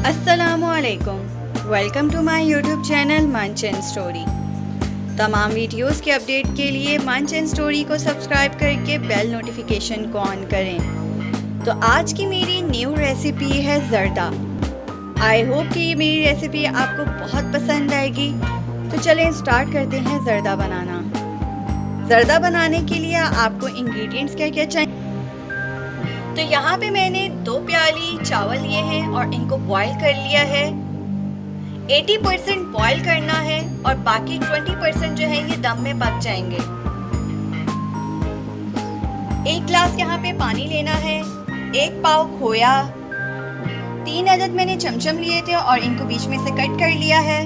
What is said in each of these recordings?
अस्सलामुअलैकुम, welcome to my YouTube channel मंच and story. तमाम वीडियोस के अपडेट के लिए मंच एंड स्टोरी को सब्सक्राइब करके बेल नोटिफिकेशन को ऑन करें। तो आज की मेरी न्यू रेसिपी है ज़र्दा। आई होप कि ये मेरी रेसिपी आपको बहुत पसंद आएगी। तो चलें स्टार्ट करते हैं ज़र्दा बनाना। ज़र्दा बनाने के लिए आपको इंग्रेडिएंट्स क्या क्या चाहिए। तो यहाँ पे मैंने 2 प्याली चावल लिए हैं और इनको बॉईल कर लिया है। 80% बॉईल करना है और बाकी 20% जो है ये दम में पक जाएंगे। 1 ग्लास यहाँ पे पानी लेना है, 1 पाव खोया, 3 अदद मैंने चमचम लिए थे और इनको बीच में से कट कर लिया है।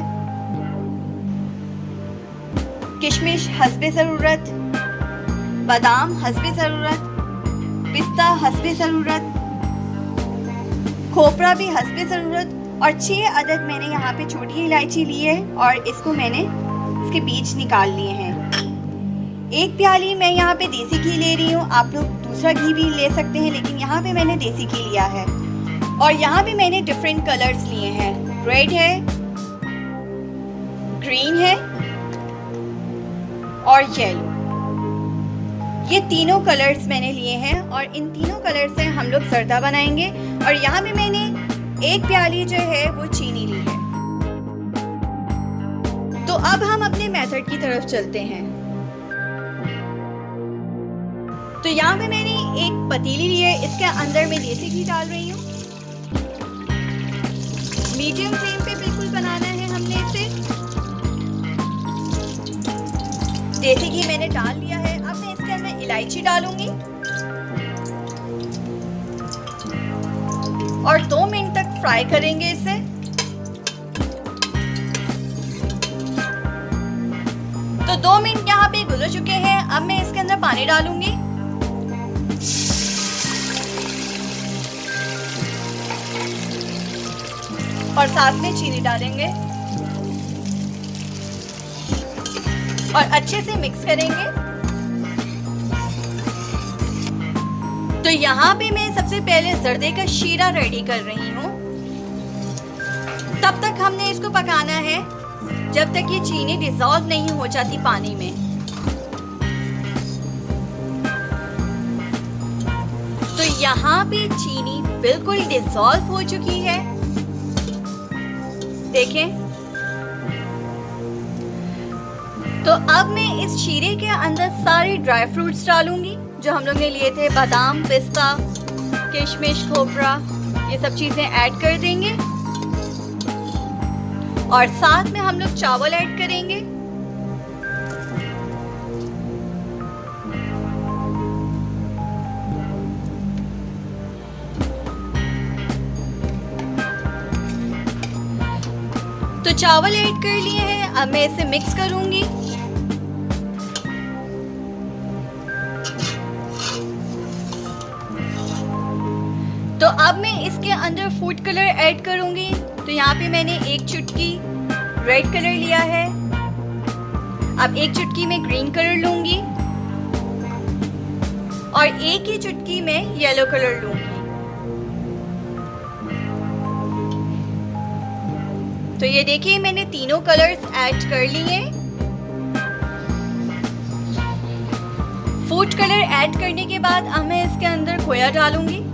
किशमिश हस्बे ज़रूरत, बादाम हस्बे ज़रूरत, पिस्ता हस्बे ज़रूरत, खोपरा भी हस्बे ज़रूरत और 6 अदद मैंने यहाँ पे छोटी इलायची ली है और इसको मैंने इसके बीज निकाल लिए हैं। 1 प्याली मैं यहाँ पे देसी घी ले रही हूँ। आप लोग दूसरा घी भी ले सकते हैं, लेकिन यहाँ पे मैंने देसी घी लिया है। और यहाँ पे मैंने डिफरेंट कलर्स लिए हैं, रेड है, ग्रीन है और येलो। ये तीनों कलर्स मैंने लिए हैं और इन तीनों कलर से हम लोग ज़र्दा बनाएंगे। और यहाँ पे मैंने 1 प्याली जो है वो चीनी ली है। तो अब हम अपने मेथड की तरफ चलते हैं। तो यहाँ पे मैंने एक पतीली ली है, इसके अंदर मैं देसी घी डाल रही हूँ। मीडियम फ्लेम पे बिल्कुल बनाना है हमने इसे। देसी घी मैंने डाल लिया है। अब मैं इसके अंदर इलायची डालूंगी और 2 मिनट तक फ्राई करेंगे इसे। तो 2 मिनट यहाँ पे गुजर चुके हैं। अब मैं इसके अंदर पानी डालूंगी और साथ में चीनी डालेंगे और अच्छे से मिक्स करेंगे। तो यहाँ पे मैं सबसे पहले ज़र्दे का शीरा रेडी कर रही हूँ। तब तक हमने इसको पकाना है जब तक ये चीनी डिसॉल्व नहीं हो जाती पानी में। तो यहाँ पे चीनी बिल्कुल डिसॉल्व हो चुकी है, देखें। तो अब मैं इस शीरे के अंदर सारे ड्राई फ्रूट्स डालूंगी जो हम लोग ने लिए थे, बादाम, पिस्ता, किशमिश, खोपरा, ये सब चीज़ें ऐड कर देंगे और साथ में हम लोग चावल ऐड करेंगे। तो चावल ऐड कर लिए हैं। अब मैं इसे मिक्स करूंगी। तो अब मैं इसके अंदर फूड कलर ऐड करूंगी। तो यहाँ पे मैंने 1 चुटकी रेड कलर लिया है। अब 1 चुटकी मैं ग्रीन कलर लूंगी और 1 ही चुटकी मैं येलो कलर लूंगी। तो ये देखिए मैंने तीनों कलर्स ऐड कर लिए। फूड कलर ऐड करने के बाद अब मैं इसके अंदर खोया डालूंगी।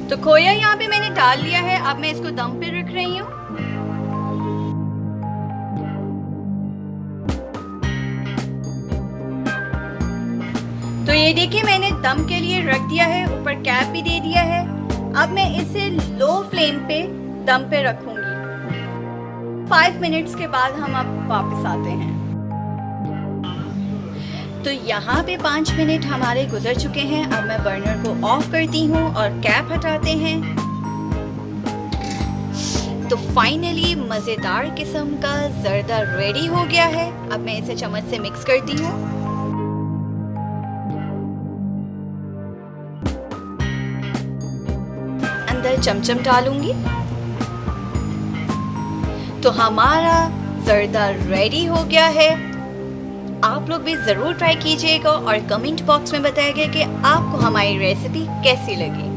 तो खोया यहाँ पे मैंने डाल लिया है। अब मैं इसको दम पे रख रही हूँ। तो ये देखिए मैंने दम के लिए रख दिया है, ऊपर कैप भी दे दिया है। अब मैं इसे लो फ्लेम पे दम पे रखूंगी। 5 मिनट्स के बाद हम अब वापस आते हैं। तो यहाँ पे 5 मिनट हमारे गुजर चुके हैं। अब मैं बर्नर को ऑफ करती हूँ और कैप हटाते हैं। तो फाइनली मज़ेदार किस्म का ज़र्दा रेडी हो गया है। अब मैं इसे चम्मच से मिक्स करती हूँ। अंदर चमचम डालूंगी। तो हमारा ज़र्दा रेडी हो गया है। आप लोग भी ज़रूर ट्राई कीजिएगा और कमेंट बॉक्स में बताइएगा कि आपको हमारी रेसिपी कैसी लगी।